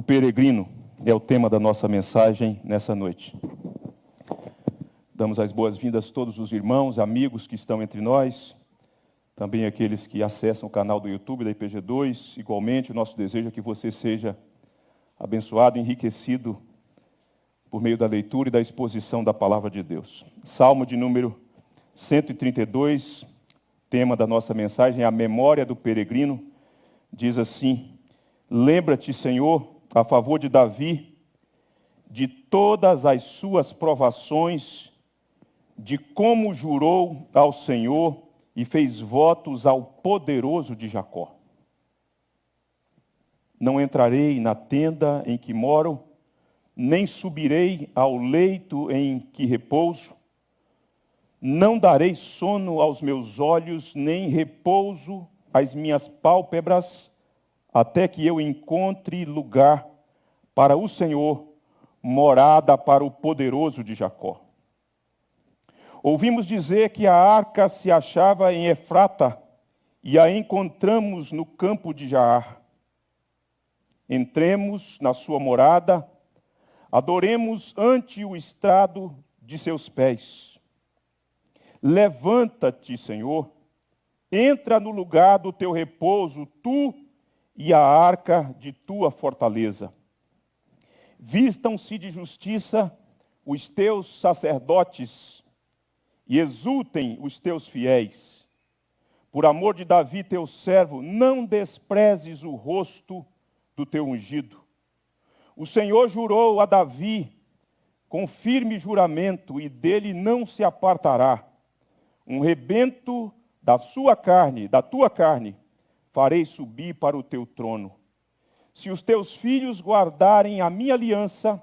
peregrino é o tema da nossa mensagem nessa noite. Damos as boas-vindas a todos os irmãos, amigos que estão entre nós, também aqueles que acessam o canal do YouTube da IPG2. Igualmente, o nosso desejo é que você seja abençoado, enriquecido por meio da leitura e da exposição da palavra de Deus. Salmo de número 132, tema da nossa mensagem é a memória do peregrino. Diz assim: lembra-te, Senhor, a favor de Davi, de todas as suas provações, de como jurou ao Senhor e fez votos ao poderoso de Jacó. Não entrarei na tenda em que moro, nem subirei ao leito em que repouso. Não darei sono aos meus olhos, nem repouso às minhas pálpebras, até que eu encontre lugar para o Senhor, morada para o poderoso de Jacó. Ouvimos dizer que a arca se achava em Efrata e a encontramos no campo de Jaar. Entremos na sua morada, adoremos ante o estrado de seus pés. Levanta-te, Senhor, entra no lugar do teu repouso, tu e a arca de tua fortaleza. Vistam-se de justiça os teus sacerdotes e exultem os teus fiéis. Por amor de Davi, teu servo, não desprezes o rosto do teu ungido. O Senhor jurou a Davi com firme juramento, e dele não se apartará. Um rebento da tua carne, farei subir para o teu trono. Se os teus filhos guardarem a minha aliança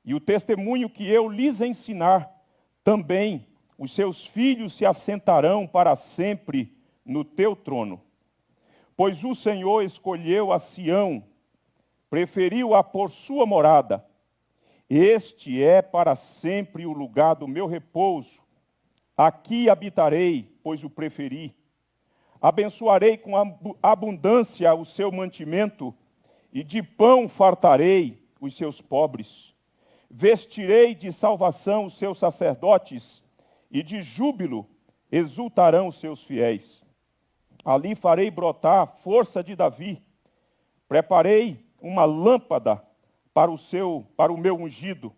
e o testemunho que eu lhes ensinar, também os seus filhos se assentarão para sempre no teu trono. Pois o Senhor escolheu a Sião, preferiu-a por sua morada. Este é para sempre o lugar do meu repouso. Aqui habitarei, pois o preferi. Abençoarei com abundância o seu mantimento, e de pão fartarei os seus pobres. Vestirei de salvação os seus sacerdotes, e de júbilo exultarão os seus fiéis. Ali farei brotar a força de Davi. Preparei uma lâmpada para o meu ungido.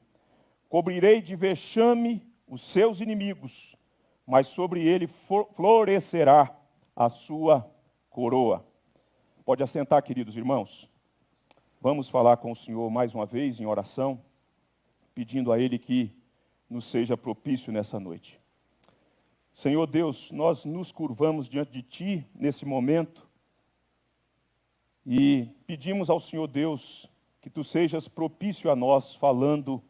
Cobrirei de vexame os seus inimigos, mas sobre ele florescerá a sua coroa. Pode assentar, queridos irmãos. Vamos falar com o Senhor mais uma vez em oração, pedindo a Ele que nos seja propício nessa noite. Senhor Deus, nós nos curvamos diante de Ti nesse momento e pedimos ao Senhor Deus que Tu sejas propício a nós, falando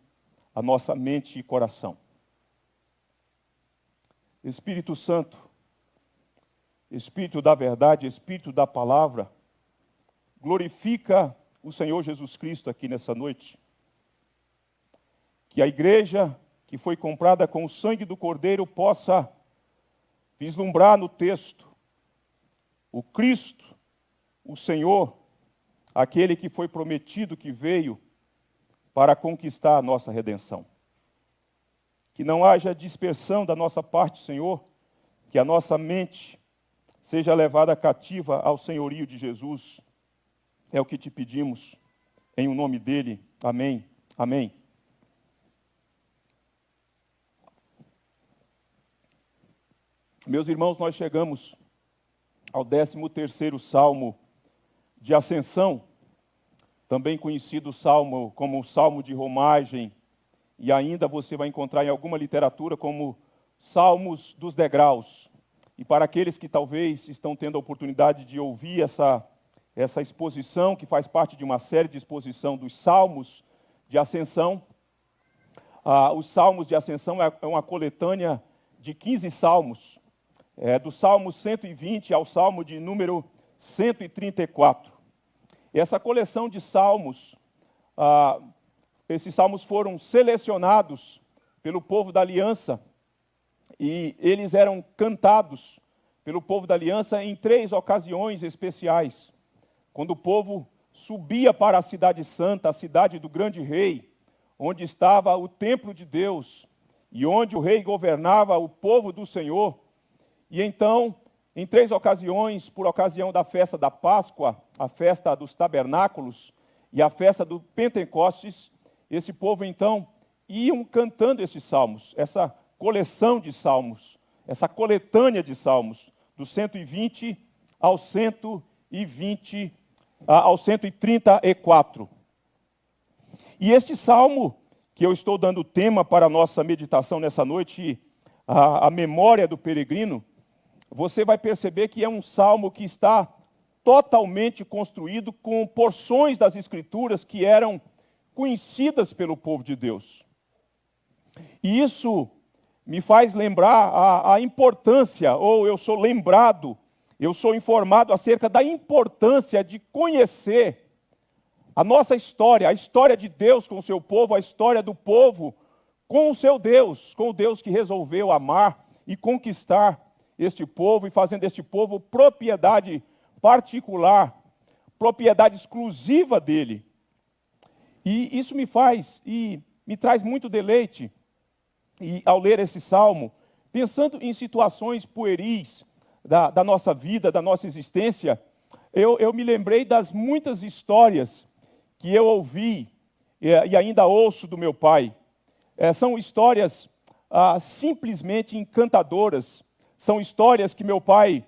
a nossa mente e coração. Espírito Santo, Espírito da verdade, Espírito da palavra, glorifica o Senhor Jesus Cristo aqui nessa noite. Que a igreja que foi comprada com o sangue do Cordeiro possa vislumbrar no texto o Cristo, o Senhor, aquele que foi prometido, que veio para conquistar a nossa redenção. Que não haja dispersão da nossa parte, Senhor, que a nossa mente seja levada cativa ao senhorio de Jesus. É o que te pedimos, em o nome dele. Amém. Amém. Meus irmãos, nós chegamos ao 13º Salmo de Ascensão, também conhecido salmo como o Salmo de Romagem, e ainda você vai encontrar em alguma literatura como Salmos dos Degraus. E para aqueles que talvez estão tendo a oportunidade de ouvir essa exposição, que faz parte de uma série de exposição dos Salmos de Ascensão, os Salmos de Ascensão é uma coletânea de 15 salmos, do Salmo 120 ao Salmo de número 134. E essa coleção de salmos, esses salmos foram selecionados pelo povo da aliança, e eles eram cantados pelo povo da aliança em 3 ocasiões especiais, quando o povo subia para a cidade santa, a cidade do grande rei, onde estava o templo de Deus, e onde o rei governava o povo do Senhor. E então, em 3 ocasiões, por ocasião da festa da Páscoa, a festa dos tabernáculos e a festa do Pentecostes, esse povo então iam cantando esses salmos, essa coleção de salmos, essa coletânea de salmos, do 120 ao 134. E este salmo, que eu estou dando tema para a nossa meditação nessa noite, a memória do peregrino, você vai perceber que é um salmo que está totalmente construído com porções das Escrituras que eram conhecidas pelo povo de Deus. E isso me faz lembrar a importância, ou eu sou lembrado, eu sou informado acerca da importância de conhecer a nossa história, a história de Deus com o seu povo, a história do povo com o seu Deus, com o Deus que resolveu amar e conquistar este povo e fazendo este povo propriedade particular, propriedade exclusiva dele. E isso me faz e me traz muito deleite, e ao ler esse salmo, pensando em situações pueris da nossa vida, da nossa existência, eu me lembrei das muitas histórias que eu ouvi e ainda ouço do meu pai. São histórias simplesmente encantadoras. São histórias que meu pai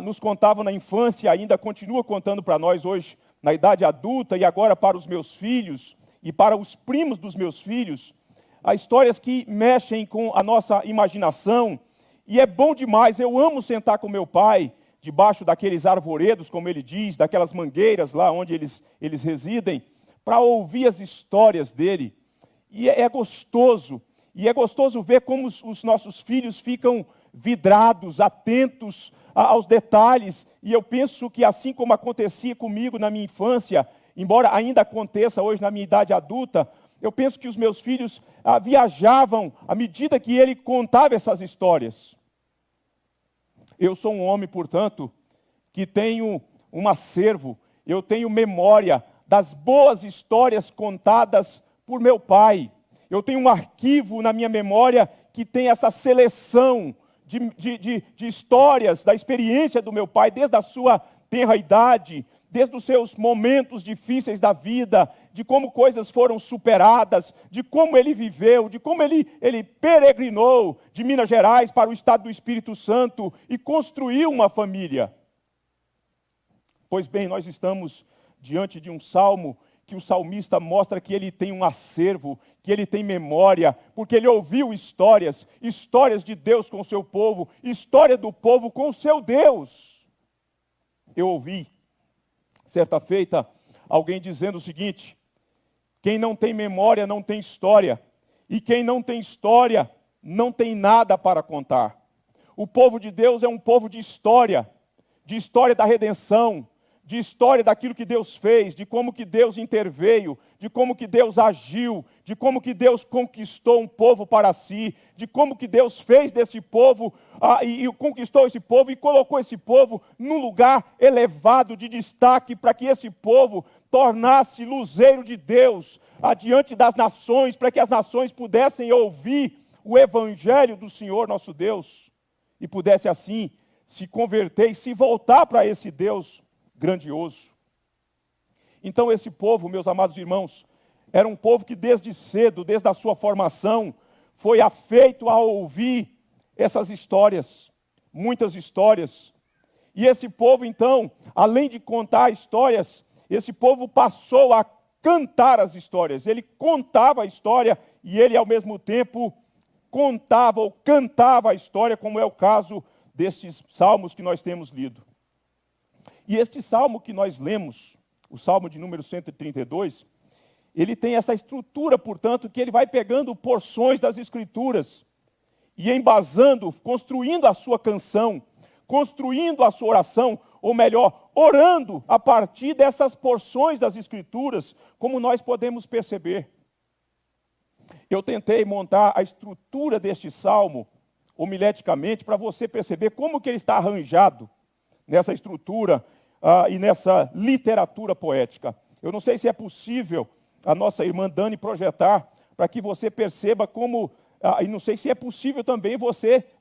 nos contava na infância e ainda continua contando para nós hoje, na idade adulta, e agora para os meus filhos e para os primos dos meus filhos. Há histórias que mexem com a nossa imaginação, e é bom demais. Eu amo sentar com meu pai, debaixo daqueles arvoredos, como ele diz, daquelas mangueiras lá onde eles residem, para ouvir as histórias dele. E é gostoso ver como os nossos filhos ficam vidrados, atentos aos detalhes. E eu penso que assim como acontecia comigo na minha infância, embora ainda aconteça hoje na minha idade adulta, eu penso que os meus filhos viajavam à medida que ele contava essas histórias. Eu sou um homem, portanto, que tenho um acervo, eu tenho memória das boas histórias contadas por meu pai. Eu tenho um arquivo na minha memória que tem essa seleção de histórias, da experiência do meu pai, desde a sua tenra idade, desde os seus momentos difíceis da vida, de como coisas foram superadas, de como ele viveu, de como ele peregrinou de Minas Gerais para o estado do Espírito Santo e construiu uma família. Pois bem, nós estamos diante de um salmo que o salmista mostra que ele tem um acervo, que ele tem memória, porque ele ouviu histórias de Deus com o seu povo, história do povo com o seu Deus. Eu ouvi, certa feita, alguém dizendo o seguinte: quem não tem memória não tem história, e quem não tem história não tem nada para contar. O povo de Deus é um povo de história da redenção, de história daquilo que Deus fez, de como que Deus interveio, de como que Deus agiu, de como que Deus conquistou um povo para si, de como que Deus fez desse povo, e conquistou esse povo e colocou esse povo num lugar elevado de destaque para que esse povo tornasse luzeiro de Deus adiante das nações, para que as nações pudessem ouvir o evangelho do Senhor nosso Deus e pudesse assim se converter e se voltar para esse Deus grandioso. Então esse povo, meus amados irmãos, era um povo que desde cedo, desde a sua formação, foi afeito a ouvir essas histórias, muitas histórias. E esse povo então, além de contar histórias, esse povo passou a cantar as histórias. Ele contava a história e ele ao mesmo tempo contava ou cantava a história, como é o caso destes salmos que nós temos lido. E este salmo que nós lemos, o salmo de número 132, ele tem essa estrutura, portanto, que ele vai pegando porções das Escrituras e embasando, construindo a sua canção, construindo a sua oração, ou melhor, orando a partir dessas porções das Escrituras, como nós podemos perceber. Eu tentei montar a estrutura deste salmo, homileticamente, para você perceber como que ele está arranjado nessa estrutura, e nessa literatura poética. Eu não sei se é possível a nossa irmã Dani projetar para que você perceba como, e não sei se é possível também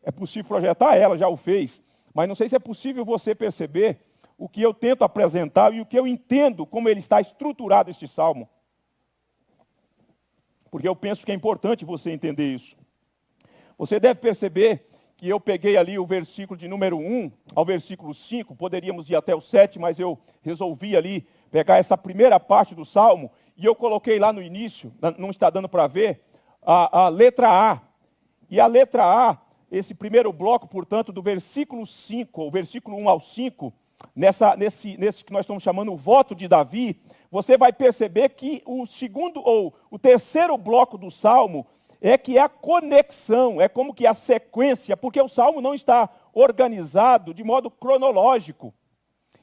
é possível projetar, ela já o fez, mas não sei se é possível você perceber o que eu tento apresentar e o que eu entendo como ele está estruturado este salmo. Porque eu penso que é importante você entender isso. Você deve perceber que eu peguei ali o versículo de número 1 ao versículo 5, poderíamos ir até o 7, mas eu resolvi ali pegar essa primeira parte do salmo e eu coloquei lá no início, não está dando para ver, a letra A. E a letra A, esse primeiro bloco, portanto, do versículo 5, o versículo 1 ao 5, nesse que nós estamos chamando o voto de Davi, você vai perceber que o segundo ou o terceiro bloco do salmo é que é a conexão, é como que a sequência, porque o salmo não está organizado de modo cronológico.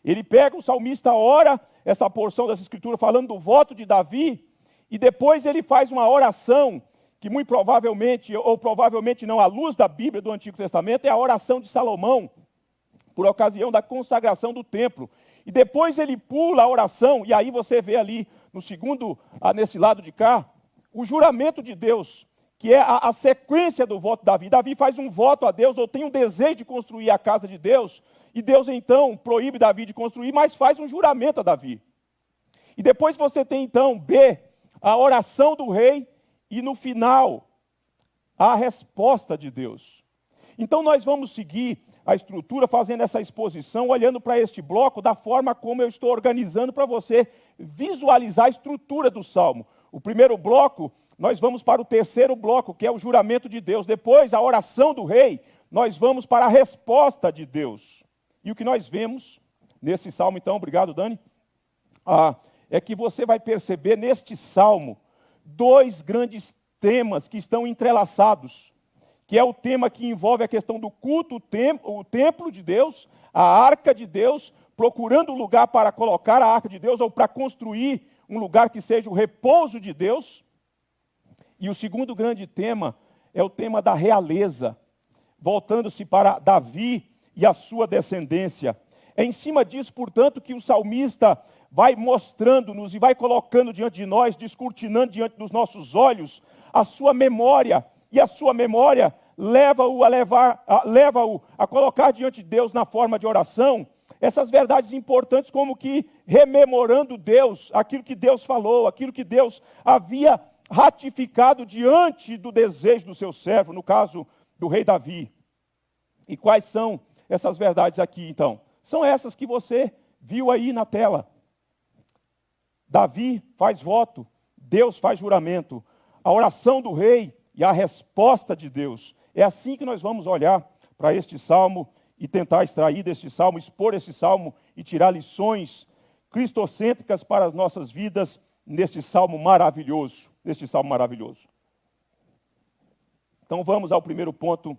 Ele pega, o salmista ora essa porção dessa escritura falando do voto de Davi, e depois ele faz uma oração, que muito provavelmente, ou provavelmente não, à luz da Bíblia do Antigo Testamento, é a oração de Salomão, por ocasião da consagração do templo. E depois ele pula a oração, e aí você vê ali, no segundo, nesse lado de cá, o juramento de Deus, que é a sequência do voto de Davi. Davi faz um voto a Deus, ou tem um desejo de construir a casa de Deus, e Deus então proíbe Davi de construir, mas faz um juramento a Davi. E depois você tem então, B, a oração do rei, e no final, a resposta de Deus. Então nós vamos seguir a estrutura, fazendo essa exposição, olhando para este bloco da forma como eu estou organizando para você visualizar a estrutura do Salmo. O primeiro bloco, nós vamos para o terceiro bloco, que é o juramento de Deus. Depois, a oração do rei, nós vamos para a resposta de Deus. E o que nós vemos nesse Salmo, então, obrigado, Dani, é que você vai perceber neste Salmo dois grandes temas que estão entrelaçados, que é o tema que envolve a questão do culto, o templo de Deus, a arca de Deus, procurando um lugar para colocar a arca de Deus, ou para construir um lugar que seja o repouso de Deus. E o segundo grande tema é o tema da realeza, voltando-se para Davi e a sua descendência. É em cima disso, portanto, que o salmista vai mostrando-nos e vai colocando diante de nós, descortinando diante dos nossos olhos, a sua memória. E a sua memória leva-o a colocar diante de Deus na forma de oração essas verdades importantes, como que rememorando Deus, aquilo que Deus falou, aquilo que Deus havia ratificado diante do desejo do seu servo, no caso do rei Davi. E quais são essas verdades aqui, então? São essas que você viu aí na tela. Davi faz voto, Deus faz juramento, a oração do rei e a resposta de Deus. É assim que nós vamos olhar para este salmo e tentar extrair deste salmo, expor esse salmo e tirar lições cristocêntricas para as nossas vidas neste salmo maravilhoso. Então vamos ao primeiro ponto.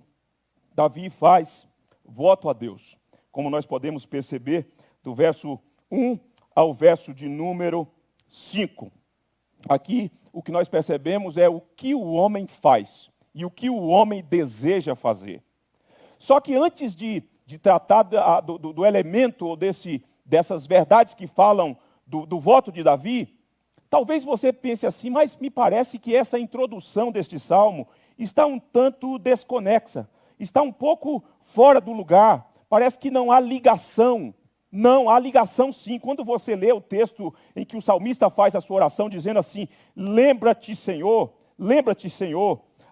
Davi faz voto a Deus. Como nós podemos perceber do verso 1 ao verso de número 5. Aqui o que nós percebemos é o que o homem faz e o que o homem deseja fazer. Só que antes de tratar do elemento ou dessas verdades que falam do voto de Davi, talvez você pense assim, mas me parece que essa introdução deste salmo está um tanto desconexa, está um pouco fora do lugar, parece que não há ligação. Não, há ligação sim. Quando você lê o texto em que o salmista faz a sua oração dizendo assim, lembra-te, Senhor,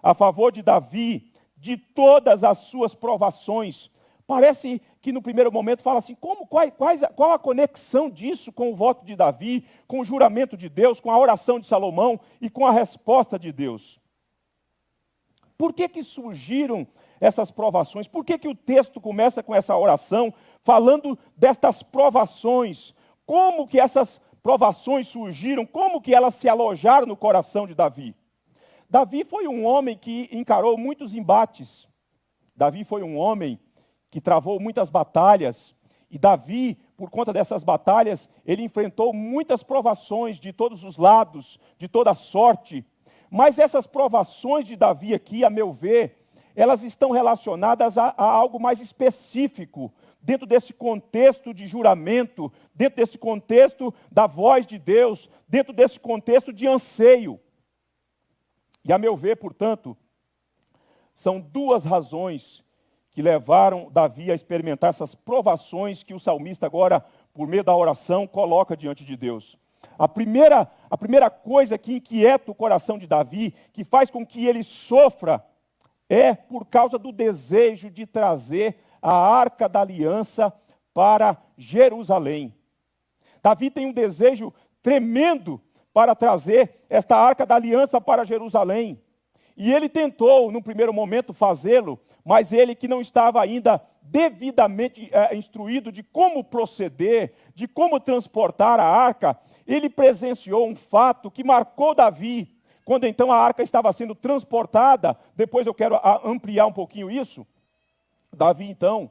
a favor de Davi, de todas as suas provações. Parece que no primeiro momento fala assim, qual a conexão disso com o voto de Davi, com o juramento de Deus, com a oração de Salomão e com a resposta de Deus? Por que surgiram essas provações? Por que o texto começa com essa oração, falando destas provações? Como que essas provações surgiram? Como que elas se alojaram no coração de Davi? Davi foi um homem que encarou muitos embates. Davi foi um homem que travou muitas batalhas. E Davi, por conta dessas batalhas, ele enfrentou muitas provações de todos os lados, de toda sorte. Mas essas provações de Davi aqui, a meu ver, elas estão relacionadas a algo mais específico, dentro desse contexto de juramento, dentro desse contexto da voz de Deus, dentro desse contexto de anseio. E a meu ver, portanto, são duas razões que levaram Davi a experimentar essas provações que o salmista agora, por meio da oração, coloca diante de Deus. A primeira coisa que inquieta o coração de Davi, que faz com que ele sofra, é por causa do desejo de trazer a arca da aliança para Jerusalém. Davi tem um desejo tremendo para trazer esta arca da aliança para Jerusalém. E ele tentou, num primeiro momento, fazê-lo, mas ele que não estava ainda devidamente instruído de como proceder, de como transportar a arca, ele presenciou um fato que marcou Davi. Quando então a arca estava sendo transportada, depois eu quero ampliar um pouquinho isso. Davi então,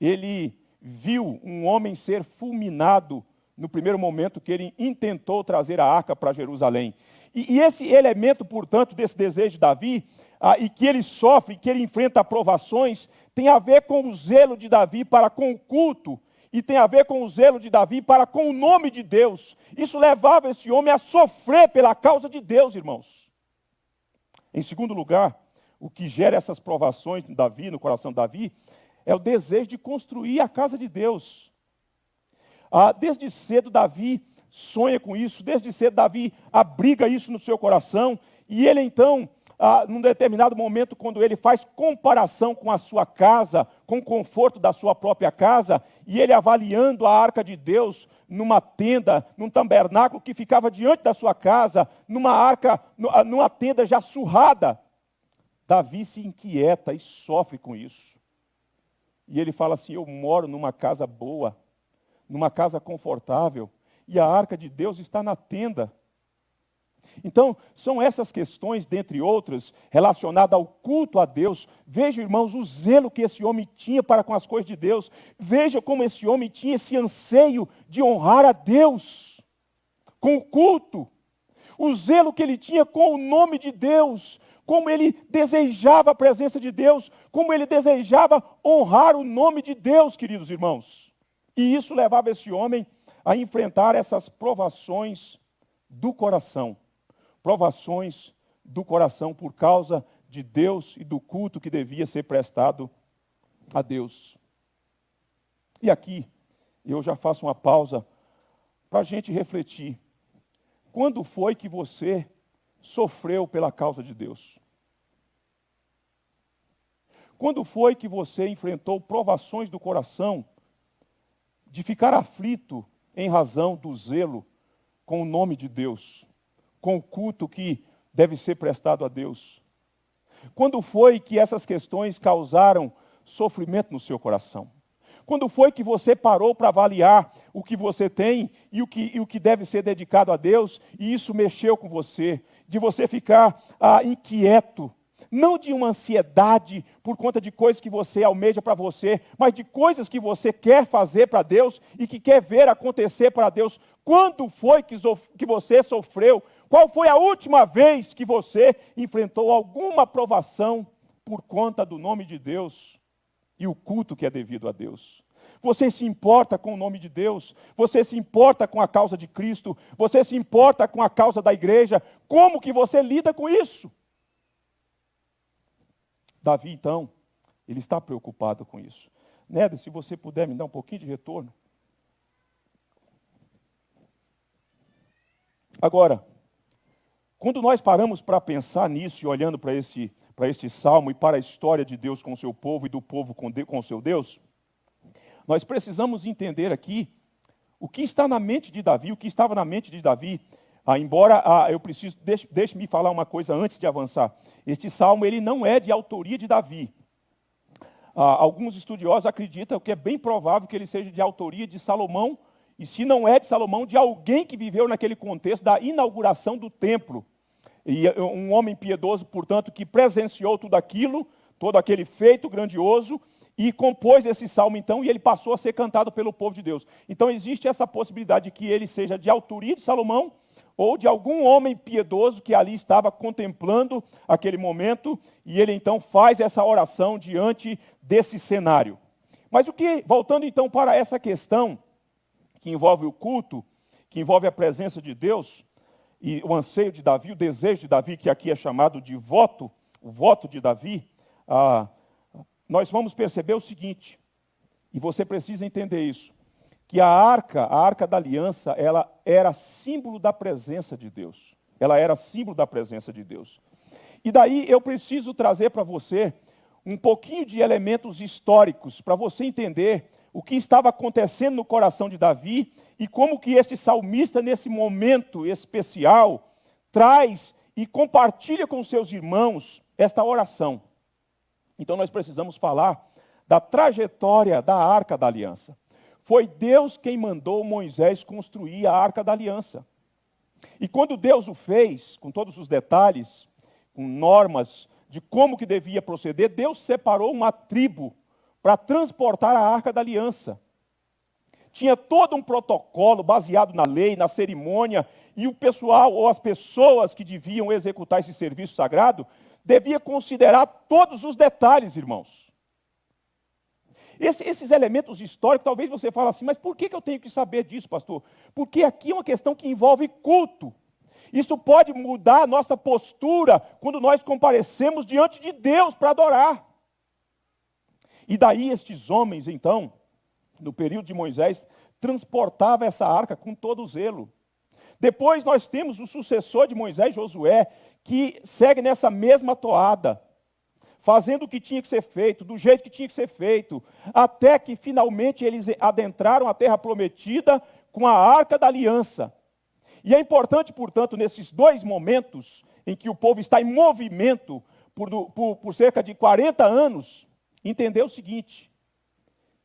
ele viu um homem ser fulminado no primeiro momento que ele intentou trazer a arca para Jerusalém. E esse elemento, portanto, desse desejo de Davi, e que ele sofre, que ele enfrenta provações, tem a ver com o zelo de Davi para com o culto, e tem a ver com o zelo de Davi para com o nome de Deus. Isso levava esse homem a sofrer pela causa de Deus, irmãos. Em segundo lugar, o que gera essas provações em Davi, no coração de Davi, é o desejo de construir a casa de Deus. Desde cedo, Davi sonha com isso, desde cedo, Davi abriga isso no seu coração, e ele então, num determinado momento, quando ele faz comparação com a sua casa, com o conforto da sua própria casa, e ele avaliando a arca de Deus numa tenda, num tabernáculo que ficava diante da sua casa, numa tenda já surrada, Davi se inquieta e sofre com isso. E ele fala assim: eu moro numa casa boa, numa casa confortável, e a arca de Deus está na tenda. Então, são essas questões, dentre outras, relacionadas ao culto a Deus. Veja, irmãos, o zelo que esse homem tinha para com as coisas de Deus. Veja como esse homem tinha esse anseio de honrar a Deus com o culto. O zelo que ele tinha com o nome de Deus. Como ele desejava a presença de Deus. Como ele desejava honrar o nome de Deus, queridos irmãos. E isso levava esse homem a enfrentar essas provações do coração. Provações do coração por causa de Deus e do culto que devia ser prestado a Deus. E aqui, eu já faço uma pausa para a gente refletir. Quando foi que você sofreu pela causa de Deus? Quando foi que você enfrentou provações do coração de ficar aflito em razão do zelo com o nome de Deus, com o culto que deve ser prestado a Deus? Quando foi que essas questões causaram sofrimento no seu coração? Quando foi que você parou para avaliar o que você tem e o que deve ser dedicado a Deus, e isso mexeu com você, de você ficar inquieto, não de uma ansiedade por conta de coisas que você almeja para você, mas de coisas que você quer fazer para Deus e que quer ver acontecer para Deus? Quando foi que você sofreu? Qual foi a última vez que você enfrentou alguma provação por conta do nome de Deus e o culto que é devido a Deus? Você se importa com o nome de Deus? Você se importa com a causa de Cristo? Você se importa com a causa da igreja? Como que você lida com isso? Davi, então, ele está preocupado com isso. Néder, se você puder me dar um pouquinho de retorno. Agora, quando nós paramos para pensar nisso e olhando para este salmo e para a história de Deus com o seu povo e do povo com o seu Deus, nós precisamos entender aqui o que está na mente de Davi, o que estava na mente de Davi. Deixe-me falar uma coisa antes de avançar. Este salmo, ele não é de autoria de Davi. Alguns estudiosos acreditam que é bem provável que ele seja de autoria de Salomão, e se não é de Salomão, de alguém que viveu naquele contexto da inauguração do templo. E um homem piedoso, portanto, que presenciou tudo aquilo, todo aquele feito grandioso, e compôs esse salmo, então, e ele passou a ser cantado pelo povo de Deus. Então, existe essa possibilidade de que ele seja de autoria de Salomão, ou de algum homem piedoso que ali estava contemplando aquele momento, e ele então faz essa oração diante desse cenário. Mas voltando então para essa questão que envolve o culto, que envolve a presença de Deus, e o anseio de Davi, o desejo de Davi, que aqui é chamado de voto, o voto de Davi, nós vamos perceber o seguinte, e você precisa entender isso, que a arca da aliança, ela era símbolo da presença de Deus. Ela era símbolo da presença de Deus. E daí eu preciso trazer para você um pouquinho de elementos históricos, para você entender o que estava acontecendo no coração de Davi e como que este salmista, nesse momento especial, traz e compartilha com seus irmãos esta oração. Então nós precisamos falar da trajetória da Arca da Aliança. Foi Deus quem mandou Moisés construir a Arca da Aliança. E quando Deus o fez, com todos os detalhes, com normas de como que devia proceder, Deus separou uma tribo para transportar a Arca da Aliança. Tinha todo um protocolo baseado na lei, na cerimônia, e o pessoal, ou as pessoas que deviam executar esse serviço sagrado, devia considerar todos os detalhes, irmãos. Esses elementos históricos, talvez você fale assim, mas por que eu tenho que saber disso, pastor? Porque aqui é uma questão que envolve culto. Isso pode mudar a nossa postura quando nós comparecemos diante de Deus para adorar. E daí estes homens, então, no período de Moisés, transportavam essa arca com todo zelo. Depois nós temos o sucessor de Moisés, Josué, que segue nessa mesma toada, fazendo o que tinha que ser feito, do jeito que tinha que ser feito, até que finalmente eles adentraram a terra prometida com a Arca da Aliança. E é importante, portanto, nesses dois momentos em que o povo está em movimento por cerca de 40 anos, entender o seguinte,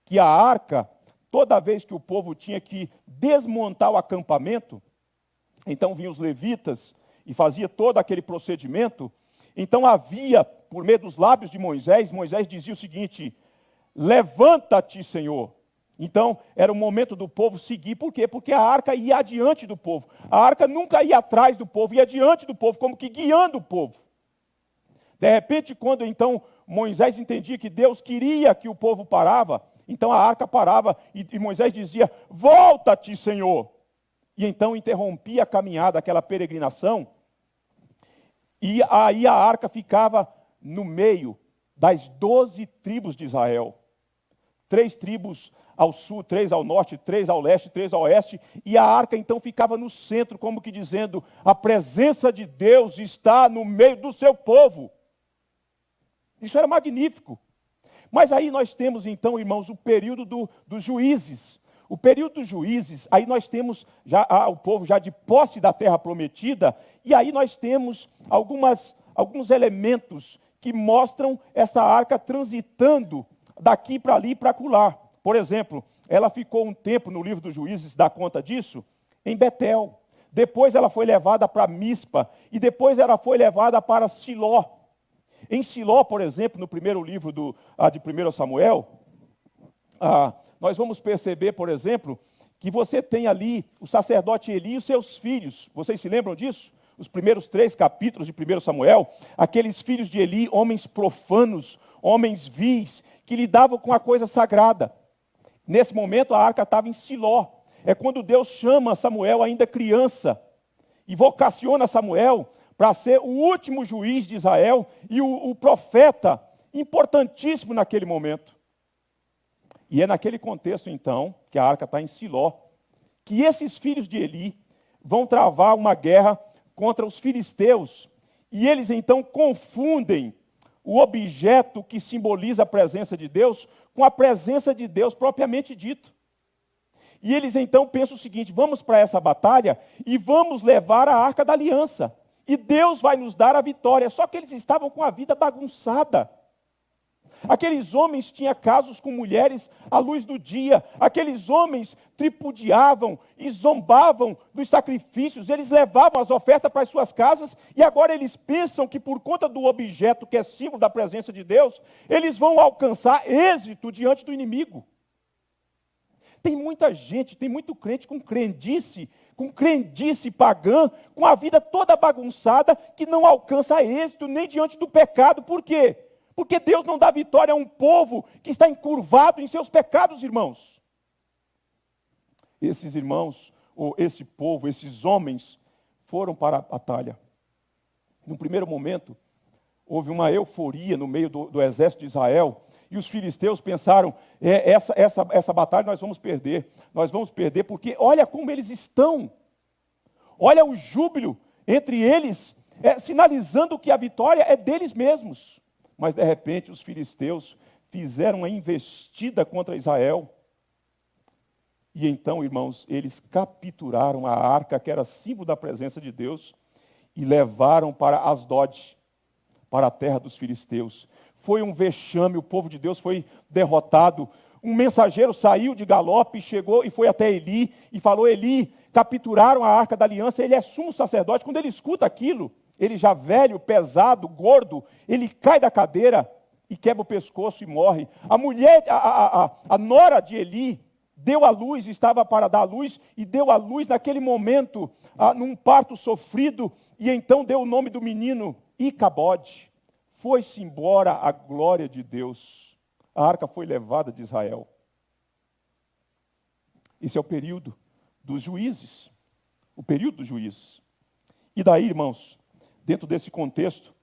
que a arca, toda vez que o povo tinha que desmontar o acampamento, então vinham os levitas e fazia todo aquele procedimento, então havia, por meio dos lábios de Moisés, Moisés dizia o seguinte, levanta-te, Senhor. Então, era o momento do povo seguir. Por quê? Porque a arca ia adiante do povo. A arca nunca ia atrás do povo, ia adiante do povo, como que guiando o povo. De repente, quando então Moisés entendia que Deus queria que o povo parava, então a arca parava e Moisés dizia, volta-te, Senhor. E então interrompia a caminhada, aquela peregrinação, e aí a arca ficava no meio das 12 tribos de Israel. 3 tribos ao sul, 3 ao norte, 3 ao leste, 3 ao oeste, e a arca então ficava no centro, como que dizendo, a presença de Deus está no meio do seu povo. Isso era magnífico. Mas aí nós temos então, irmãos, o período dos juízes. O período dos juízes, aí nós temos já o povo já de posse da terra prometida, e aí nós temos alguns elementos que mostram essa arca transitando daqui para ali e para acolá. Por exemplo, ela ficou um tempo no livro dos juízes, dá conta disso, em Betel. Depois ela foi levada para Mispa, e depois ela foi levada para Siló. Em Siló, por exemplo, no primeiro livro de 1 Samuel, nós vamos perceber, por exemplo, que você tem ali o sacerdote Eli e os seus filhos. Vocês se lembram disso? Os primeiros 3 capítulos de 1 Samuel, aqueles filhos de Eli, homens profanos, homens vis, que lidavam com a coisa sagrada. Nesse momento a arca estava em Siló. É quando Deus chama Samuel ainda criança e vocaciona Samuel para ser o último juiz de Israel e o profeta importantíssimo naquele momento. E é naquele contexto, então, que a arca está em Siló, que esses filhos de Eli vão travar uma guerra contra os filisteus. E eles, então, confundem o objeto que simboliza a presença de Deus com a presença de Deus propriamente dito. E eles, então, pensam o seguinte, vamos para essa batalha e vamos levar a Arca da Aliança. E Deus vai nos dar a vitória. Só que eles estavam com a vida bagunçada. Aqueles homens tinham casos com mulheres à luz do dia. Aqueles homens tripudiavam e zombavam dos sacrifícios. Eles levavam as ofertas para as suas casas. E agora eles pensam que por conta do objeto que é símbolo da presença de Deus, eles vão alcançar êxito diante do inimigo. Tem muita gente, tem muito crente com crendice pagã, com a vida toda bagunçada, que não alcança êxito nem diante do pecado. Por quê? Porque Deus não dá vitória a um povo que está encurvado em seus pecados, irmãos. Esses irmãos, ou esse povo, esses homens, foram para a batalha. No primeiro momento, houve uma euforia no meio do exército de Israel, e os filisteus pensaram, essa batalha nós vamos perder porque olha como eles estão, olha o júbilo entre eles, sinalizando que a vitória é deles mesmos. Mas de repente os filisteus fizeram uma investida contra Israel, e então, irmãos, eles capturaram a arca, que era símbolo da presença de Deus, e levaram para Asdod, para a terra dos filisteus. Foi um vexame, o povo de Deus foi derrotado. Um mensageiro saiu de galope, chegou e foi até Eli, e falou, Eli, capturaram a arca da aliança, ele é sumo sacerdote. Quando ele escuta aquilo, ele já velho, pesado, gordo, ele cai da cadeira e quebra o pescoço e morre. A mulher, a nora de Eli, deu à luz, estava para dar à luz, e deu à luz naquele momento, num parto sofrido, e então deu o nome do menino, Icabode. Foi-se embora a glória de Deus. A arca foi levada de Israel. Esse é o período dos juízes. O período dos juízes. E daí, irmãos, dentro desse contexto,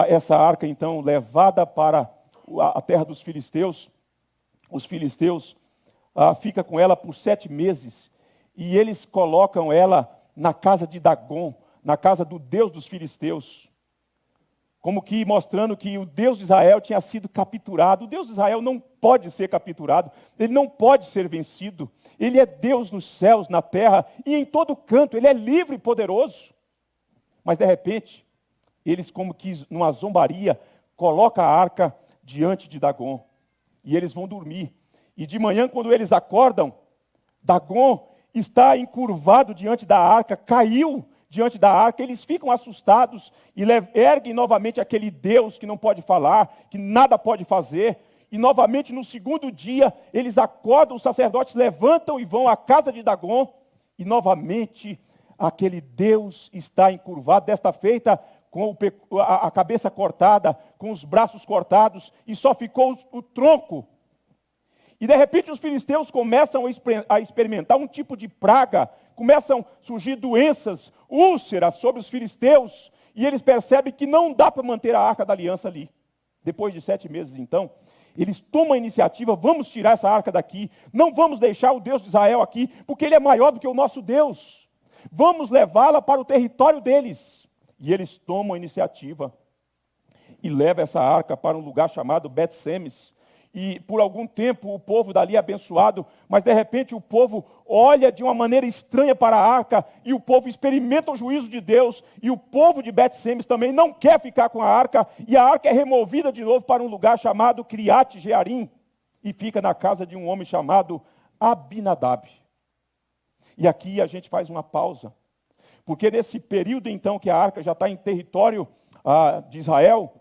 essa arca, então, levada para a terra dos filisteus, os filisteus fica com ela por 7 meses, e eles colocam ela na casa de Dagom, na casa do Deus dos filisteus, como que mostrando que o Deus de Israel tinha sido capturado. O Deus de Israel não pode ser capturado, ele não pode ser vencido, ele é Deus nos céus, na terra, e em todo canto, ele é livre e poderoso. Mas de repente, eles como que numa zombaria, colocam a arca diante de Dagom, e eles vão dormir. E de manhã, quando eles acordam, Dagom está encurvado diante da arca, caiu diante da arca, eles ficam assustados e erguem novamente aquele Deus que não pode falar, que nada pode fazer. E novamente, no segundo dia, eles acordam, os sacerdotes levantam e vão à casa de Dagom, e novamente aquele Deus está encurvado, desta feita com a cabeça cortada, com os braços cortados, e só ficou o tronco. E de repente os filisteus começam a experimentar um tipo de praga, começam a surgir doenças, úlceras sobre os filisteus, e eles percebem que não dá para manter a arca da aliança ali. Depois de 7 meses, então, eles tomam a iniciativa, vamos tirar essa arca daqui, não vamos deixar o Deus de Israel aqui, porque ele é maior do que o nosso Deus. Vamos levá-la para o território deles. E eles tomam a iniciativa e levam essa arca para um lugar chamado Bet-Semes. E por algum tempo o povo dali é abençoado, mas de repente o povo olha de uma maneira estranha para a arca, e o povo experimenta o juízo de Deus, e o povo de Bet-Semes também não quer ficar com a arca, e a arca é removida de novo para um lugar chamado Criate Jearim, e fica na casa de um homem chamado Abinadab. E aqui a gente faz uma pausa, porque nesse período então que a arca já está em território de Israel,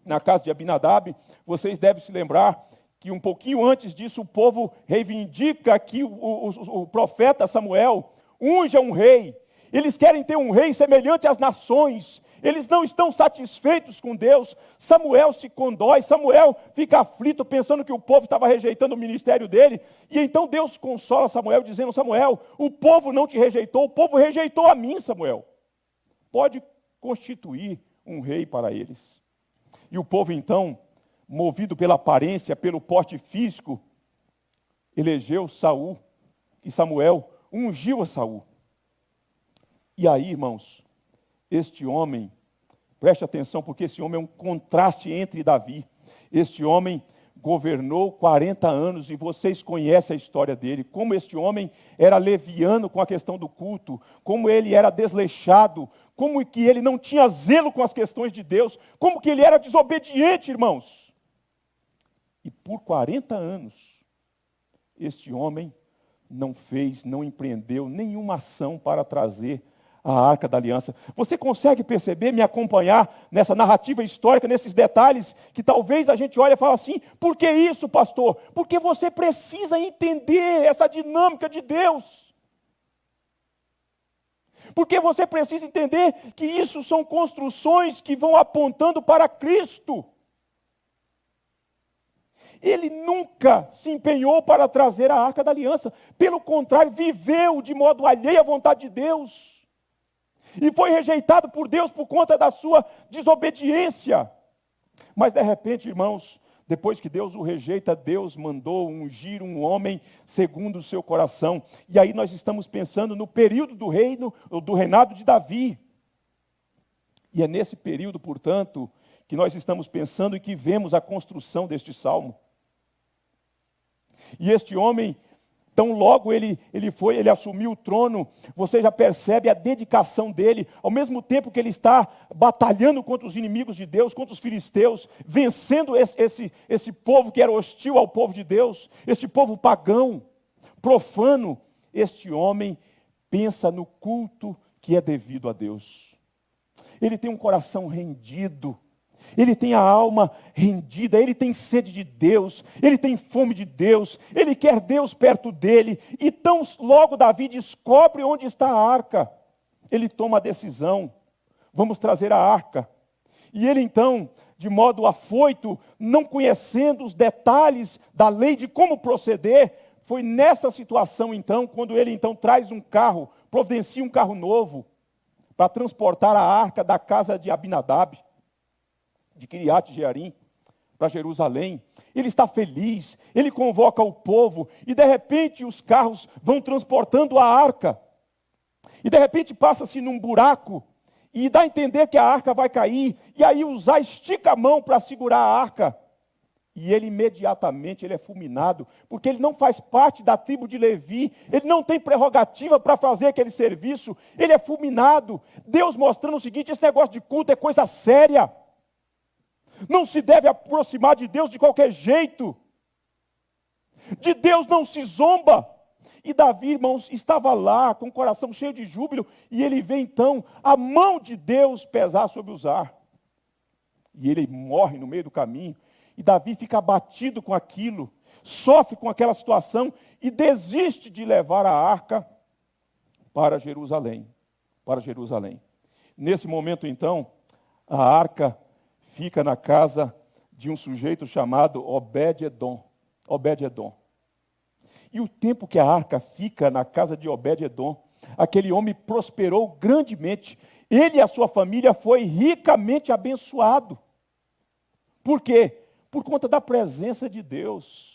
na casa de Abinadab, vocês devem se lembrar que um pouquinho antes disso o povo reivindica que o profeta Samuel unja um rei. Eles querem ter um rei semelhante às nações. Eles não estão satisfeitos com Deus. Samuel se condói, Samuel fica aflito pensando que o povo estava rejeitando o ministério dele. E então Deus consola Samuel dizendo, Samuel, o povo não te rejeitou, o povo rejeitou a mim, Samuel. Pode constituir um rei para eles. E o povo, então, movido pela aparência, pelo porte físico, elegeu Saul, e Samuel ungiu a Saul. E aí, irmãos, este homem, preste atenção, porque esse homem é um contraste entre Davi. Este homem governou 40 anos, e vocês conhecem a história dele, como este homem era leviano com a questão do culto, como ele era desleixado, como que ele não tinha zelo com as questões de Deus, como que ele era desobediente, irmãos. E por 40 anos, este homem não empreendeu nenhuma ação para trazer a Arca da Aliança. Você consegue perceber, me acompanhar nessa narrativa histórica, nesses detalhes, que talvez a gente olhe e fale assim, por que isso, pastor? Porque você precisa entender essa dinâmica de Deus. Porque você precisa entender que isso são construções que vão apontando para Cristo. Ele nunca se empenhou para trazer a Arca da Aliança. Pelo contrário, viveu de modo alheio à vontade de Deus. E foi rejeitado por Deus por conta da sua desobediência. Mas de repente, irmãos, depois que Deus o rejeita, Deus mandou ungir um homem segundo o seu coração. E aí nós estamos pensando no período do reinado de Davi. E é nesse período, portanto, que nós estamos pensando e que vemos a construção deste salmo. E este homem, tão logo ele assumiu o trono, você já percebe a dedicação dele, ao mesmo tempo que ele está batalhando contra os inimigos de Deus, contra os filisteus, vencendo esse povo que era hostil ao povo de Deus, esse povo pagão, profano. Este homem pensa no culto que é devido a Deus. Ele tem um coração rendido. Ele tem a alma rendida, ele tem sede de Deus, ele tem fome de Deus, ele quer Deus perto dele. E tão logo Davi descobre onde está a arca, ele toma a decisão, vamos trazer a arca. E ele então, de modo afoito, não conhecendo os detalhes da lei de como proceder, foi nessa situação então, quando ele então traz um carro, providencia um carro novo, para transportar a arca da casa de Abinadab, de Kiriat Jearim, para Jerusalém. Ele está feliz, ele convoca o povo, e de repente os carros vão transportando a arca. E de repente passa-se num buraco, e dá a entender que a arca vai cair, e aí Uzá estica a mão para segurar a arca. E ele imediatamente é fulminado, porque ele não faz parte da tribo de Levi, ele não tem prerrogativa para fazer aquele serviço, ele é fulminado. Deus mostrando o seguinte, esse negócio de culto é coisa séria. Não se deve aproximar de Deus de qualquer jeito. De Deus não se zomba. E Davi, irmãos, estava lá com o coração cheio de júbilo. E ele vê então a mão de Deus pesar sobre Uzá. E ele morre no meio do caminho. E Davi fica abatido com aquilo. Sofre com aquela situação. E desiste de levar a arca para Jerusalém. Para Jerusalém. Nesse momento então, a arca fica na casa de um sujeito chamado Obed-Edom. Obed-Edom. E o tempo que a arca fica na casa de Obed-Edom, aquele homem prosperou grandemente. Ele e a sua família foi ricamente abençoado. Por quê? Por conta da presença de Deus.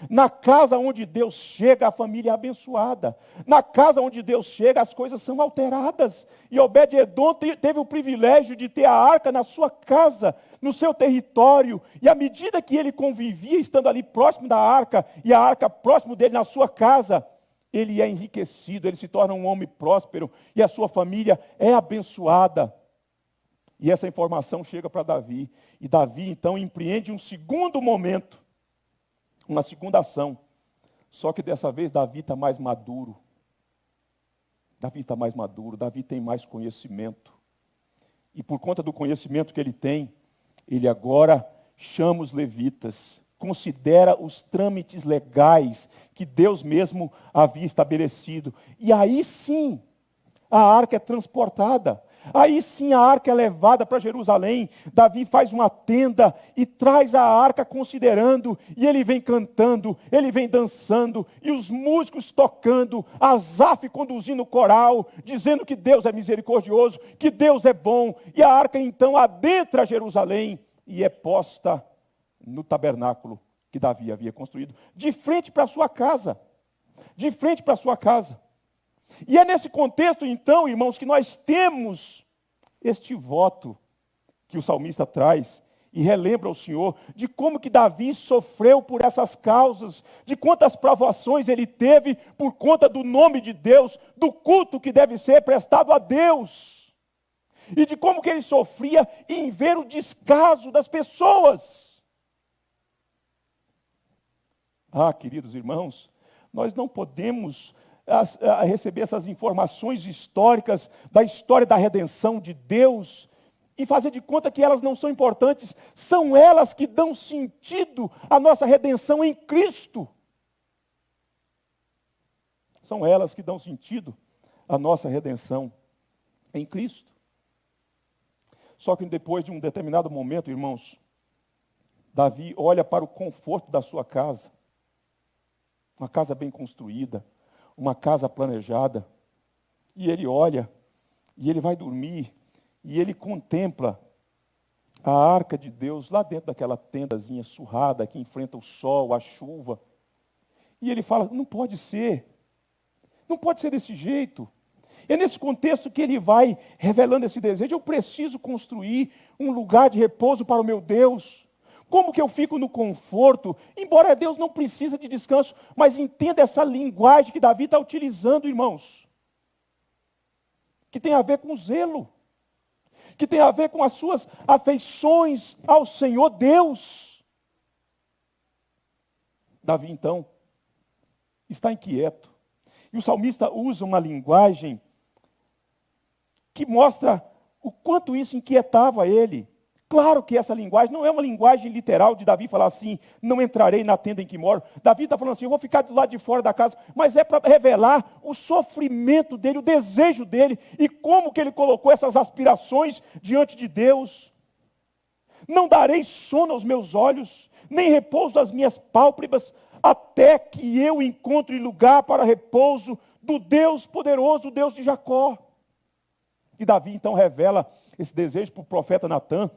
Na casa onde Deus chega, a família é abençoada. Na casa onde Deus chega, as coisas são alteradas. E Obed-Edom teve o privilégio de ter a arca na sua casa, no seu território. E à medida que ele convivia, estando ali próximo da arca, e a arca próximo dele na sua casa, ele é enriquecido, ele se torna um homem próspero, e a sua família é abençoada. E essa informação chega para Davi. E Davi, então, empreende um segundo momento, uma segunda ação. Só que dessa vez Davi está mais maduro. Davi está mais maduro, Davi tem mais conhecimento. E por conta do conhecimento que ele tem, ele agora chama os levitas, considera os trâmites legais que Deus mesmo havia estabelecido. E aí sim, a arca é transportada. Aí sim a arca é levada para Jerusalém. Davi faz uma tenda e traz a arca considerando. E ele vem cantando, ele vem dançando. E os músicos tocando. Asaf conduzindo o coral, dizendo que Deus é misericordioso, que Deus é bom. E a arca então adentra Jerusalém e é posta no tabernáculo que Davi havia construído. De frente para a sua casa. De frente para a sua casa. E é nesse contexto, então, irmãos, que nós temos este voto que o salmista traz e relembra ao Senhor de como que Davi sofreu por essas causas, de quantas provações ele teve por conta do nome de Deus, do culto que deve ser prestado a Deus, e de como que ele sofria em ver o descaso das pessoas. Ah, queridos irmãos, nós não podemos a receber essas informações históricas da história da redenção de Deus e fazer de conta que elas não são importantes. São elas que dão sentido à nossa redenção em Cristo. São elas que dão sentido à nossa redenção em Cristo. Só que depois de um determinado momento, irmãos, Davi olha para o conforto da sua casa. Uma casa bem construída, uma casa planejada. E ele olha, e ele vai dormir, e ele contempla a arca de Deus lá dentro daquela tendazinha surrada que enfrenta o sol, a chuva. E ele fala, não pode ser desse jeito. É nesse contexto que ele vai revelando esse desejo. Eu preciso construir um lugar de repouso para o meu Deus. Como que eu fico no conforto? Embora Deus não precisa de descanso, mas entenda essa linguagem que Davi está utilizando, irmãos. Que tem a ver com zelo. Que tem a ver com as suas afeições ao Senhor Deus. Davi, então, está inquieto. E o salmista usa uma linguagem que mostra o quanto isso inquietava ele. Claro que essa linguagem não é uma linguagem literal de Davi falar assim, não entrarei na tenda em que moro. Davi está falando assim, eu vou ficar do lado de fora da casa. Mas é para revelar o sofrimento dele, o desejo dele e como que ele colocou essas aspirações diante de Deus. Não darei sono aos meus olhos, nem repouso às minhas pálpebras, até que eu encontre lugar para repouso do Deus poderoso, o Deus de Jacó. E Davi então revela esse desejo para o profeta Natã.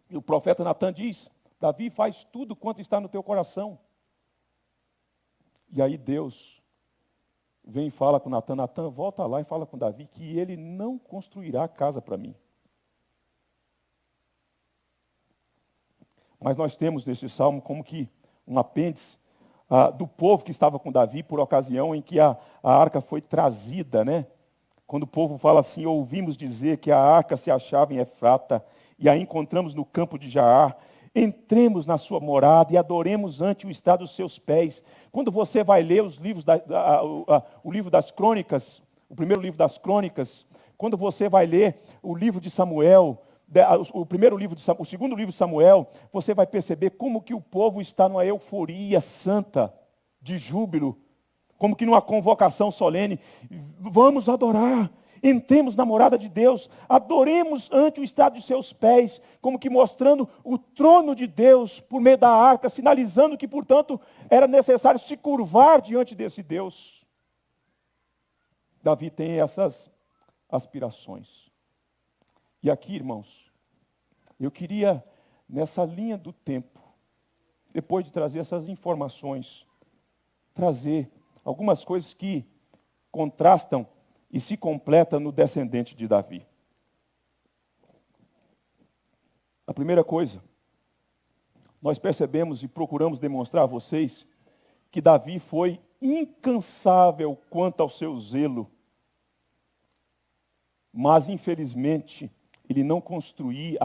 E o profeta Natã diz, Davi, faz tudo quanto está no teu coração. E aí Deus vem e fala com Natã, Natã, volta lá e fala com Davi que ele não construirá casa para mim. Mas nós temos neste salmo como que um apêndice do povo que estava com Davi por ocasião em que a arca foi trazida, né? Quando o povo fala assim, ouvimos dizer que a arca se achava em Efrata e a encontramos no campo de Jaar. Entremos na sua morada e adoremos ante o estrado dos seus pés. Quando você vai ler os livros o livro das crônicas, o primeiro livro das crônicas, quando você vai ler o livro de Samuel, o segundo livro de Samuel, você vai perceber como que o povo está numa euforia santa, de júbilo, como que numa convocação solene. Vamos adorar, entremos na morada de Deus, adoremos ante o estrado de seus pés, como que mostrando o trono de Deus por meio da arca, sinalizando que, portanto, era necessário se curvar diante desse Deus. Davi tem essas aspirações. E aqui, irmãos, eu queria, nessa linha do tempo, depois de trazer essas informações, trazer algumas coisas que contrastam e se completam no descendente de Davi. A primeira coisa, nós percebemos e procuramos demonstrar a vocês que Davi foi incansável quanto ao seu zelo, mas infelizmente ele não conseguiu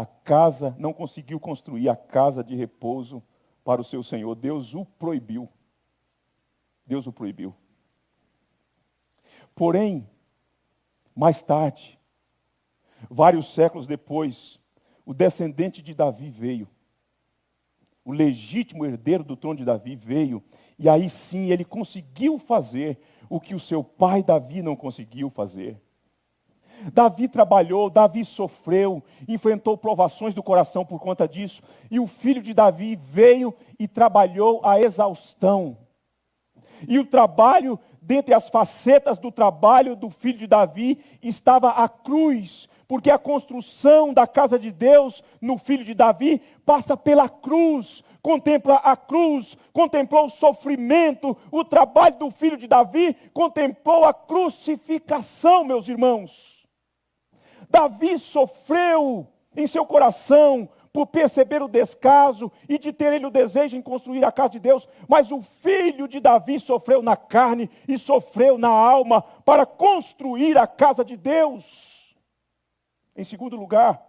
construir a casa de repouso para o seu Senhor. Deus o proibiu. Deus o proibiu. Porém, mais tarde, vários séculos depois, o descendente de Davi veio. O legítimo herdeiro do trono de Davi veio. E aí sim ele conseguiu fazer o que o seu pai Davi não conseguiu fazer. Davi trabalhou, Davi sofreu, enfrentou provações do coração por conta disso. E o filho de Davi veio e trabalhou a exaustão. E o trabalho, dentre as facetas do trabalho do filho de Davi, estava a cruz. Porque a construção da casa de Deus no filho de Davi passa pela cruz. Contempla a cruz, contemplou o sofrimento, o trabalho do filho de Davi, contemplou a crucificação, meus irmãos. Davi sofreu em seu coração por perceber o descaso e de ter ele o desejo em construir a casa de Deus, mas o filho de Davi sofreu na carne e sofreu na alma para construir a casa de Deus. Em segundo lugar,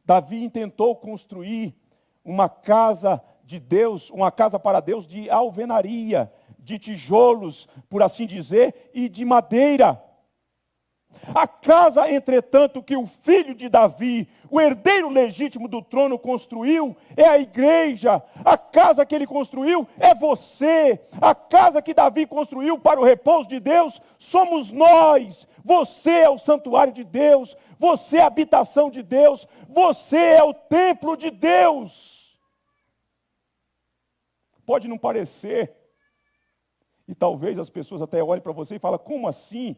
Davi intentou construir uma casa de Deus, uma casa para Deus de alvenaria, de tijolos, por assim dizer, e de madeira. A casa, entretanto, que o filho de Davi, o herdeiro legítimo do trono, construiu, é a igreja. A casa que ele construiu é você. A casa que Davi construiu para o repouso de Deus, somos nós. Você é o santuário de Deus. Você é a habitação de Deus. Você é o templo de Deus. Pode não parecer. E talvez as pessoas até olhem para você e falem, como assim?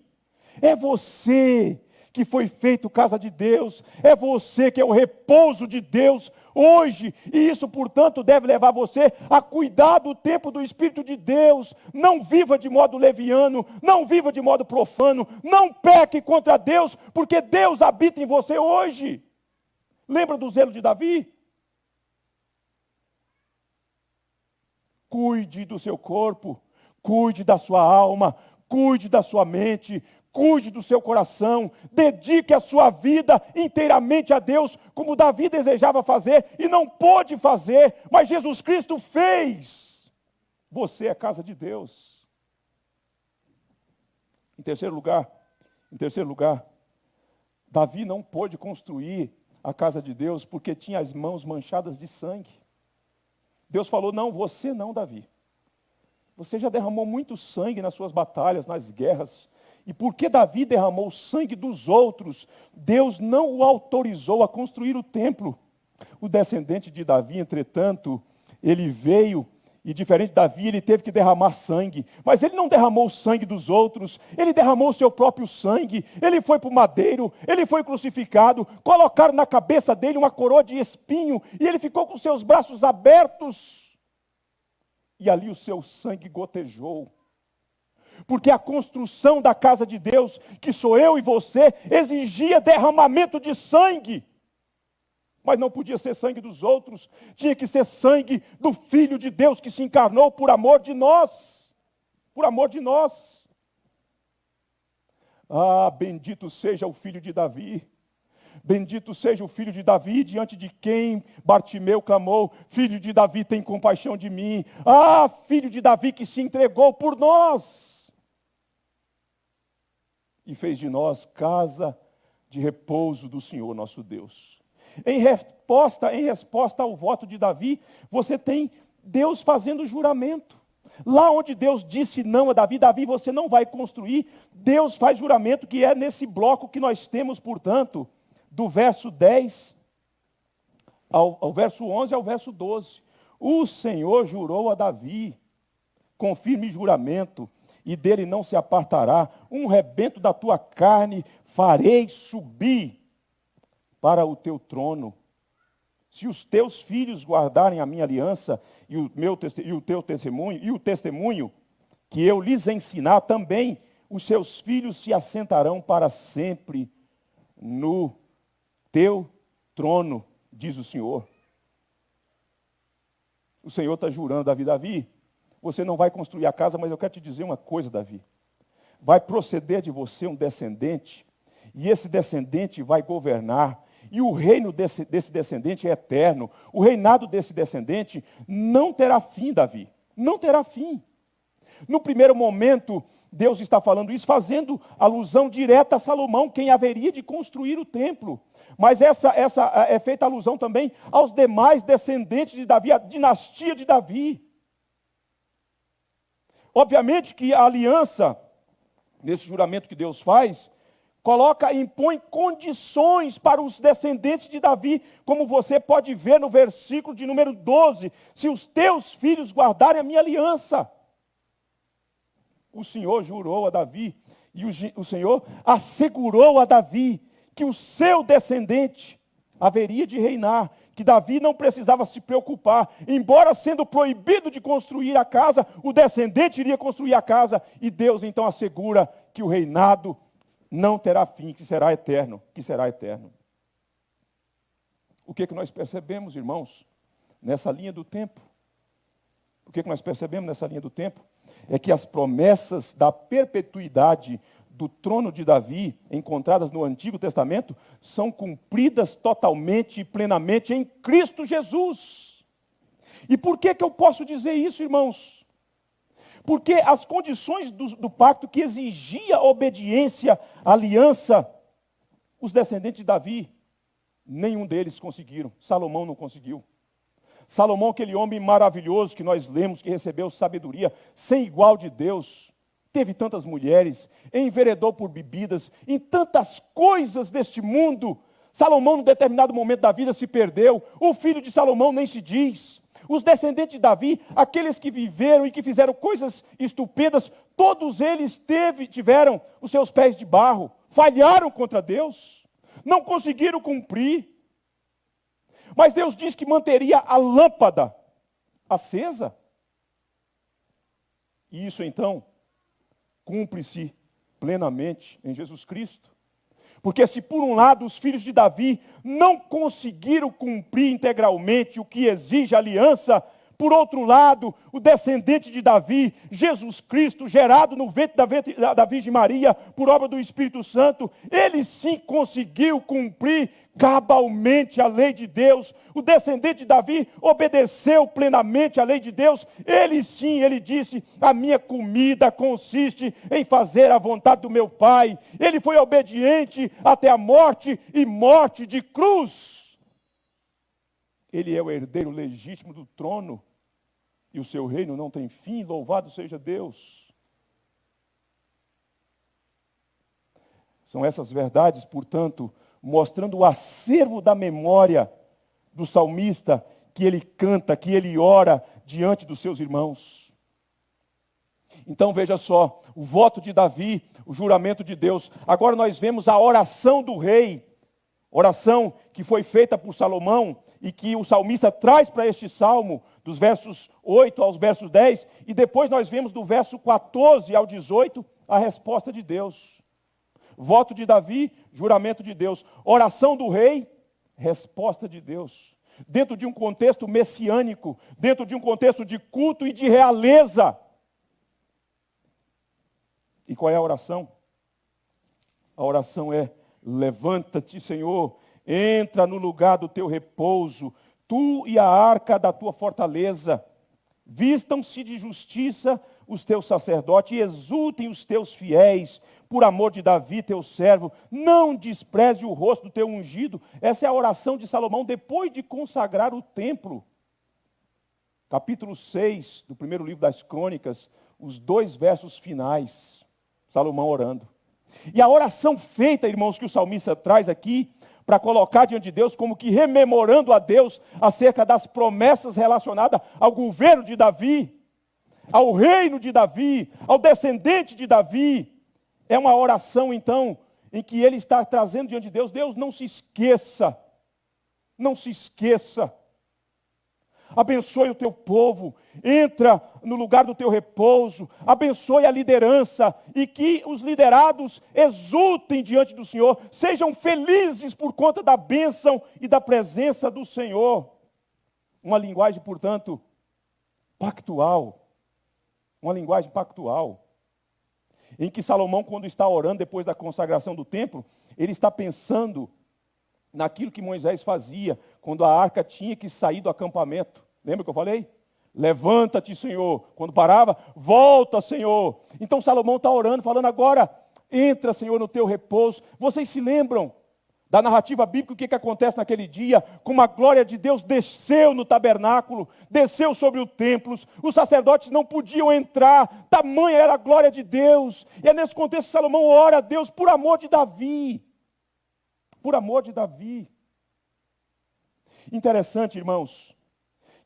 É você que foi feito casa de Deus, é você que é o repouso de Deus hoje, e isso, portanto, deve levar você a cuidar do tempo do Espírito de Deus. Não viva de modo leviano, não viva de modo profano, não peque contra Deus, porque Deus habita em você hoje. Lembra do zelo de Davi? Cuide do seu corpo, cuide da sua alma, cuide da sua mente, cuide do seu coração, dedique a sua vida inteiramente a Deus, como Davi desejava fazer e não pôde fazer, mas Jesus Cristo fez. Você é casa de Deus. Em terceiro lugar, Davi não pôde construir a casa de Deus porque tinha as mãos manchadas de sangue. Deus falou, não, você não, Davi. Você já derramou muito sangue nas suas batalhas, nas guerras. E porque Davi derramou o sangue dos outros, Deus não o autorizou a construir o templo. O descendente de Davi, entretanto, ele veio, e diferente de Davi, ele teve que derramar sangue. Mas ele não derramou o sangue dos outros, ele derramou o seu próprio sangue. Ele foi para o madeiro, ele foi crucificado, colocaram na cabeça dele uma coroa de espinho, e ele ficou com seus braços abertos. E ali o seu sangue gotejou. Porque a construção da casa de Deus, que sou eu e você, exigia derramamento de sangue. Mas não podia ser sangue dos outros, tinha que ser sangue do Filho de Deus que se encarnou por amor de nós. Por amor de nós. Ah, bendito seja o Filho de Davi. Bendito seja o filho de Davi, diante de quem Bartimeu clamou, filho de Davi, tem compaixão de mim. Ah, filho de Davi que se entregou por nós. E fez de nós casa de repouso do Senhor nosso Deus. Em resposta ao voto de Davi, você tem Deus fazendo juramento. Lá onde Deus disse não a Davi, Davi, você não vai construir, Deus faz juramento, que é nesse bloco que nós temos, portanto, do verso 10 ao verso 11 ao verso 12. O Senhor jurou a Davi, com firme juramento, e dele não se apartará, um rebento da tua carne farei subir para o teu trono. Se os teus filhos guardarem a minha aliança e o teu testemunho, e o testemunho que eu lhes ensinar também, os seus filhos se assentarão para sempre no teu trono, diz o Senhor. O Senhor está jurando a Davi, você não vai construir a casa, mas eu quero te dizer uma coisa, Davi. Vai proceder de você um descendente, e esse descendente vai governar, e o reino desse descendente é eterno. O reinado desse descendente não terá fim, Davi. Não terá fim. No primeiro momento, Deus está falando isso, fazendo alusão direta a Salomão, quem haveria de construir o templo. Mas essa é feita alusão também aos demais descendentes de Davi, a dinastia de Davi. Obviamente que a aliança, nesse juramento que Deus faz, impõe condições para os descendentes de Davi, como você pode ver no versículo de número 12, se os teus filhos guardarem a minha aliança. O Senhor jurou a Davi, e o Senhor assegurou a Davi que o seu descendente haveria de reinar, que Davi não precisava se preocupar, embora sendo proibido de construir a casa, o descendente iria construir a casa, e Deus então assegura que o reinado não terá fim, que será eterno, O que nós percebemos, irmãos, nessa linha do tempo? O que nós percebemos nessa linha do tempo? É que as promessas da perpetuidade do trono de Davi, encontradas no Antigo Testamento, são cumpridas totalmente e plenamente em Cristo Jesus. E por que eu posso dizer isso, irmãos? Porque as condições do pacto que exigia obediência, aliança, os descendentes de Davi, nenhum deles conseguiram. Salomão não conseguiu. Salomão, aquele homem maravilhoso que nós lemos, que recebeu sabedoria sem igual de Deus, teve tantas mulheres, enveredou por bebidas, em tantas coisas deste mundo. Salomão, num determinado momento da vida, se perdeu. O filho de Salomão nem se diz. Os descendentes de Davi, aqueles que viveram e que fizeram coisas estupendas, todos eles tiveram os seus pés de barro, falharam contra Deus, não conseguiram cumprir. Mas Deus diz que manteria a lâmpada acesa. E isso então cumpre-se plenamente em Jesus Cristo. Porque se por um lado os filhos de Davi não conseguiram cumprir integralmente o que exige a aliança, por outro lado, o descendente de Davi, Jesus Cristo, gerado no ventre da Virgem Maria, por obra do Espírito Santo, ele sim conseguiu cumprir cabalmente a lei de Deus. O descendente de Davi obedeceu plenamente a lei de Deus. Ele sim, ele disse, a minha comida consiste em fazer a vontade do meu Pai. Ele foi obediente até a morte e morte de cruz. Ele é o herdeiro legítimo do trono. E o seu reino não tem fim, louvado seja Deus. São essas verdades, portanto, mostrando o acervo da memória do salmista, que ele canta, que ele ora diante dos seus irmãos. Então veja só, o voto de Davi, o juramento de Deus. Agora nós vemos a oração do rei, oração que foi feita por Salomão, e que o salmista traz para este salmo, dos versos 8 aos versos 10, e depois nós vemos do verso 14 ao 18, a resposta de Deus. Voto de Davi, juramento de Deus. Oração do rei, resposta de Deus. Dentro de um contexto messiânico, dentro de um contexto de culto e de realeza. E qual é a oração? A oração é: levanta-te, Senhor, entra no lugar do teu repouso, tu e a arca da tua fortaleza. Vistam-se de justiça os teus sacerdotes e exultem os teus fiéis, por amor de Davi, teu servo. Não despreze o rosto do teu ungido. Essa é a oração de Salomão depois de consagrar o templo. Capítulo 6 do primeiro livro das Crônicas, os 2 versos finais. Salomão orando. E a oração feita, irmãos, que o salmista traz aqui, para colocar diante de Deus, como que rememorando a Deus acerca das promessas relacionadas ao governo de Davi, ao reino de Davi, ao descendente de Davi. É uma oração, então, em que ele está trazendo diante de Deus: Deus, não se esqueça, não se esqueça. Abençoe o teu povo, entra no lugar do teu repouso, abençoe a liderança e que os liderados exultem diante do Senhor, sejam felizes por conta da bênção e da presença do Senhor. Uma linguagem, portanto, pactual, uma linguagem pactual, em que Salomão, quando está orando depois da consagração do templo, ele está pensando naquilo que Moisés fazia, quando a arca tinha que sair do acampamento. Lembra que eu falei? Levanta-te, Senhor. Quando parava, volta, Senhor. Então Salomão está orando, falando agora, entra, Senhor, no teu repouso. Vocês se lembram da narrativa bíblica, o que acontece naquele dia? Como a glória de Deus desceu no tabernáculo, desceu sobre o templo, os sacerdotes não podiam entrar, tamanha era a glória de Deus. E é nesse contexto que Salomão ora a Deus por amor de Davi. Por amor de Davi. Interessante, irmãos,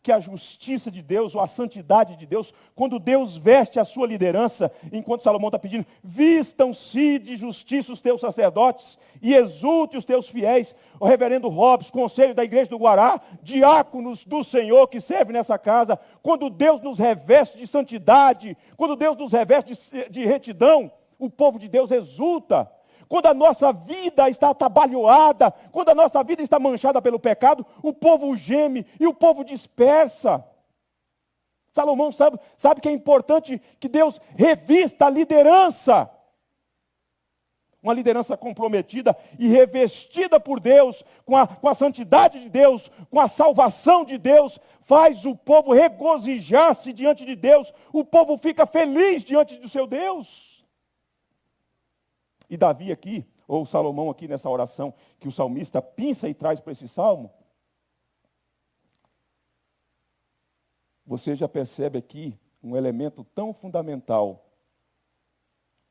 que a justiça de Deus, ou a santidade de Deus, quando Deus veste a sua liderança, enquanto Salomão está pedindo, vistam-se de justiça os teus sacerdotes, e exulte os teus fiéis. O reverendo Robson, conselho da igreja do Guará, diáconos do Senhor que servem nessa casa, quando Deus nos reveste de santidade, quando Deus nos reveste de retidão, o povo de Deus exulta. Quando a nossa vida está atabalhoada, quando a nossa vida está manchada pelo pecado, o povo geme e o povo dispersa. Salomão sabe que é importante que Deus revista a liderança. uma liderança comprometida e revestida por Deus, com a santidade de Deus, com a salvação de Deus, faz o povo regozijar-se diante de Deus, o povo fica feliz diante do seu Deus. E Davi aqui, ou Salomão aqui nessa oração, que o salmista pinça e traz para esse salmo, você já percebe aqui um elemento tão fundamental,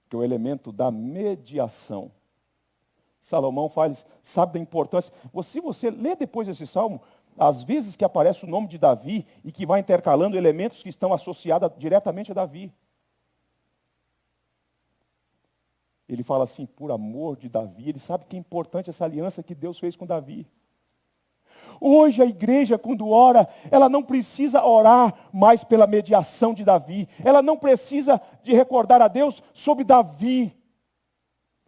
que é o elemento da mediação. Salomão sabe da importância. Se você lê depois esse salmo, às vezes que aparece o nome de Davi e que vai intercalando elementos que estão associados diretamente a Davi. Ele fala assim, por amor de Davi, ele sabe que é importante essa aliança que Deus fez com Davi. Hoje a igreja, quando ora, ela não precisa orar mais pela mediação de Davi. Ela não precisa de recordar a Deus sobre Davi.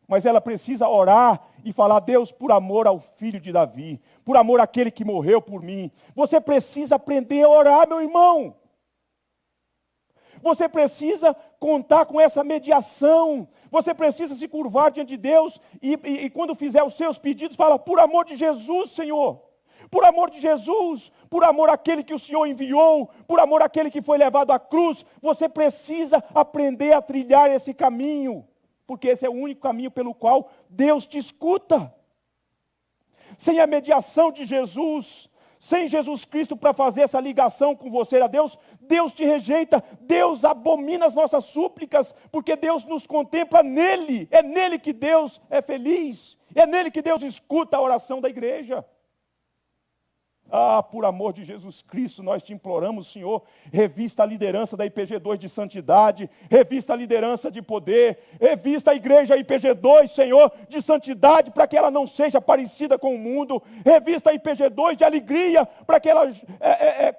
Mas ela precisa orar e falar, Deus, por amor ao filho de Davi, por amor àquele que morreu por mim. Você precisa aprender a orar, meu irmão. Você precisa contar com essa mediação. Você precisa se curvar diante de Deus e quando fizer os seus pedidos, fala, por amor de Jesus, Senhor. Por amor de Jesus, por amor àquele que o Senhor enviou, por amor àquele que foi levado à cruz, você precisa aprender a trilhar esse caminho, porque esse é o único caminho pelo qual Deus te escuta. Sem a mediação de Jesus, sem Jesus Cristo para fazer essa ligação com você a Deus, Deus te rejeita, Deus abomina as nossas súplicas, porque Deus nos contempla nele, é nele que Deus é feliz, é nele que Deus escuta a oração da igreja. Ah, por amor de Jesus Cristo, nós te imploramos, Senhor, revista a liderança da IPG2 de santidade, revista a liderança de poder, revista a igreja IPG2, Senhor, de santidade, para que ela não seja parecida com o mundo, revista a IPG2 de alegria, para que ela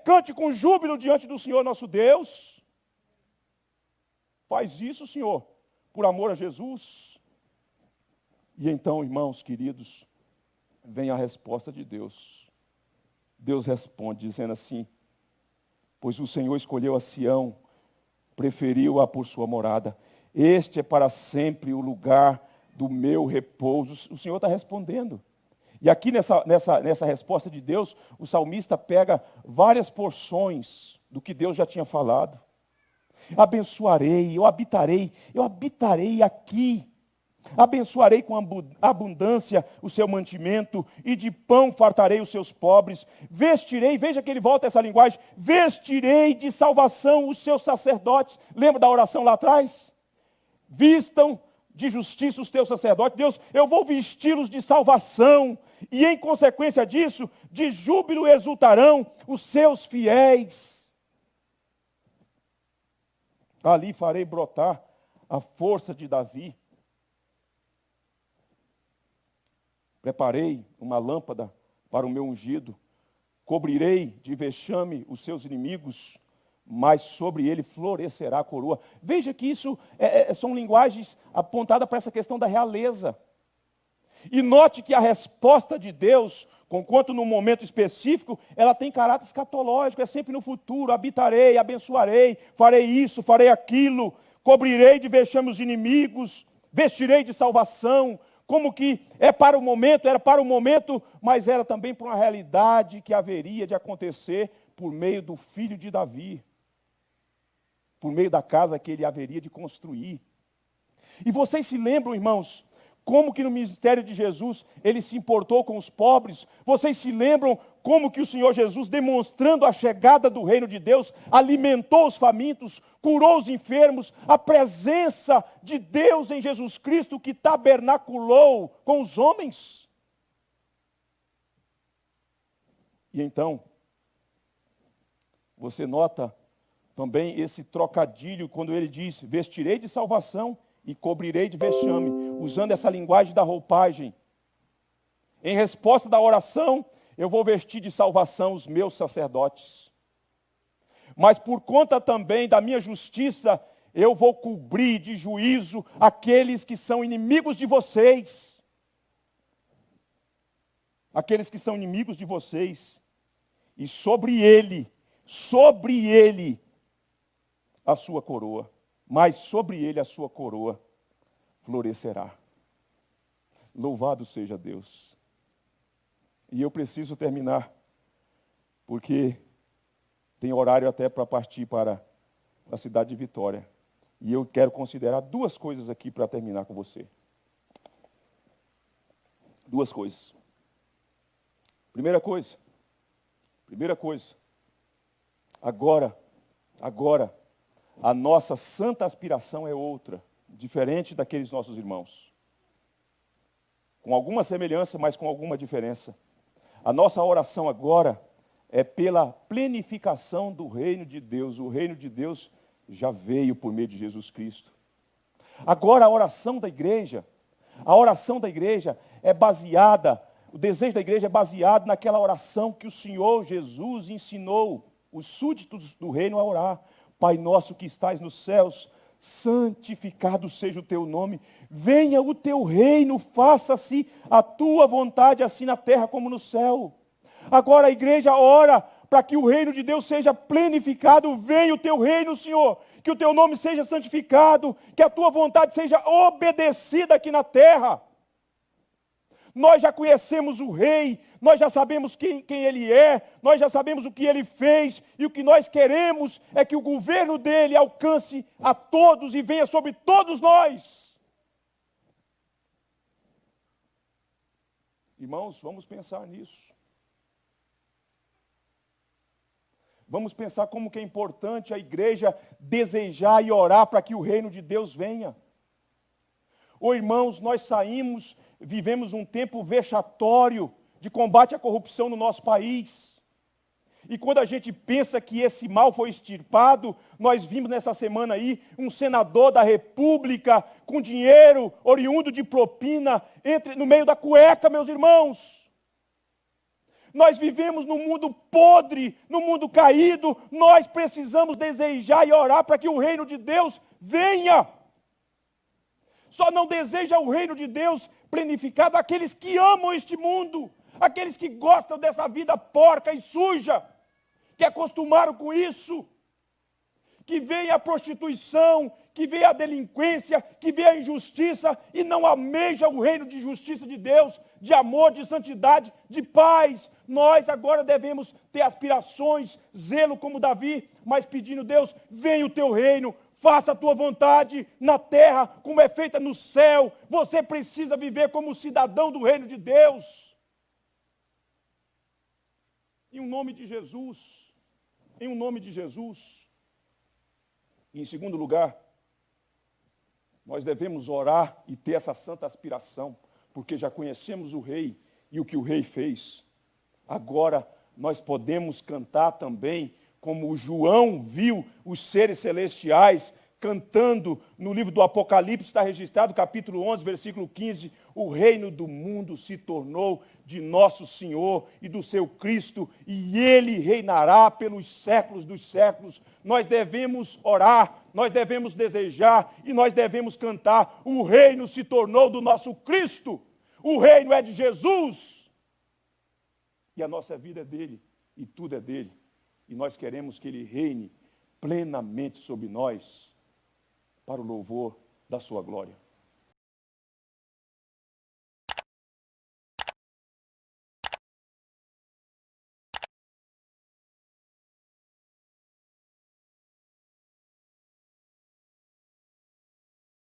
cante com júbilo diante do Senhor nosso Deus. Faz isso, Senhor, por amor a Jesus. E então, irmãos queridos, vem a resposta de Deus. Deus responde dizendo assim, pois o Senhor escolheu a Sião, preferiu-a por sua morada. Este é para sempre o lugar do meu repouso. O Senhor está respondendo. E aqui nessa resposta de Deus, o salmista pega várias porções do que Deus já tinha falado. Abençoarei, eu habitarei aqui. Abençoarei com abundância o seu mantimento, e de pão fartarei os seus pobres. Vestirei, veja que ele volta a essa linguagem, vestirei de salvação os seus sacerdotes. Lembra da oração lá atrás? Vistam de justiça os teus sacerdotes. Deus, eu vou vesti-los de salvação, e em consequência disso, de júbilo exultarão os seus fiéis. Ali farei brotar a força de Davi. Preparei uma lâmpada para o meu ungido, cobrirei de vexame os seus inimigos, mas sobre ele florescerá a coroa. Veja que isso são linguagens apontadas para essa questão da realeza. E note que a resposta de Deus, conquanto no momento específico, ela tem caráter escatológico, é sempre no futuro. Habitarei, abençoarei, farei isso, farei aquilo, cobrirei de vexame os inimigos, vestirei de salvação. Como que era para o momento, mas era também para uma realidade que haveria de acontecer por meio do filho de Davi, por meio da casa que ele haveria de construir. E vocês se lembram, irmãos, como que no ministério de Jesus ele se importou com os pobres? Vocês se lembram como que o Senhor Jesus, demonstrando a chegada do reino de Deus, alimentou os famintos, curou os enfermos, a presença de Deus em Jesus Cristo que tabernaculou com os homens? E então, você nota também esse trocadilho quando ele diz, vestirei de salvação e cobrirei de vexame, usando essa linguagem da roupagem. Em resposta da oração, eu vou vestir de salvação os meus sacerdotes. Mas por conta também da minha justiça, eu vou cobrir de juízo aqueles que são inimigos de vocês. Aqueles que são inimigos de vocês. E sobre ele, a sua coroa. Mas sobre ele a sua coroa florescerá. Louvado seja Deus. E eu preciso terminar, porque tem horário até para partir para a cidade de Vitória. E eu quero considerar duas coisas aqui para terminar com você. Duas coisas. Primeira coisa. Agora, a nossa santa aspiração é outra, diferente daqueles nossos irmãos. Com alguma semelhança, mas com alguma diferença. A nossa oração agora é pela plenificação do reino de Deus. O reino de Deus já veio por meio de Jesus Cristo. Agora a oração da igreja é baseada, o desejo da igreja é baseado naquela oração que o Senhor Jesus ensinou os súditos do reino a orar. Pai nosso que estais nos céus, santificado seja o teu nome, venha o teu reino, faça-se a tua vontade, assim na terra como no céu. Agora a igreja ora para que o reino de Deus seja plenificado, venha o teu reino, Senhor, que o teu nome seja santificado, que a tua vontade seja obedecida aqui na terra. Nós já conhecemos o rei, nós já sabemos quem ele é, nós já sabemos o que ele fez, e o que nós queremos é que o governo dele alcance a todos e venha sobre todos nós. Irmãos, vamos pensar nisso. Vamos pensar como que é importante a igreja desejar e orar para que o reino de Deus venha. Ô irmãos, nós vivemos um tempo vexatório de combate à corrupção no nosso país. E quando a gente pensa que esse mal foi extirpado, nós vimos nessa semana aí um senador da República com dinheiro oriundo de propina no meio da cueca, meus irmãos. Nós vivemos num mundo podre, num mundo caído. Nós precisamos desejar e orar para que o reino de Deus venha. Só não deseja o reino de Deus planificado aqueles que amam este mundo, aqueles que gostam dessa vida porca e suja, que acostumaram com isso, que veem a prostituição, que veem a delinquência, que veem a injustiça e não almeja o reino de justiça de Deus, de amor, de santidade, de paz. Nós agora devemos ter aspirações, zelo como Davi, mas pedindo, Deus, venha o teu reino, faça a tua vontade na terra, como é feita no céu. Você precisa viver como cidadão do reino de Deus. Em um nome de Jesus. Em um nome de Jesus. E em segundo lugar, nós devemos orar e ter essa santa aspiração, porque já conhecemos o rei e o que o rei fez. Agora nós podemos cantar também, como João viu os seres celestiais cantando no livro do Apocalipse, está registrado, capítulo 11, versículo 15, o reino do mundo se tornou de nosso Senhor e do seu Cristo, e ele reinará pelos séculos dos séculos. Nós devemos orar, nós devemos desejar e nós devemos cantar, o reino se tornou do nosso Cristo, o reino é de Jesus, e a nossa vida é dele, e tudo é dele. E nós queremos que ele reine plenamente sobre nós, para o louvor da sua glória.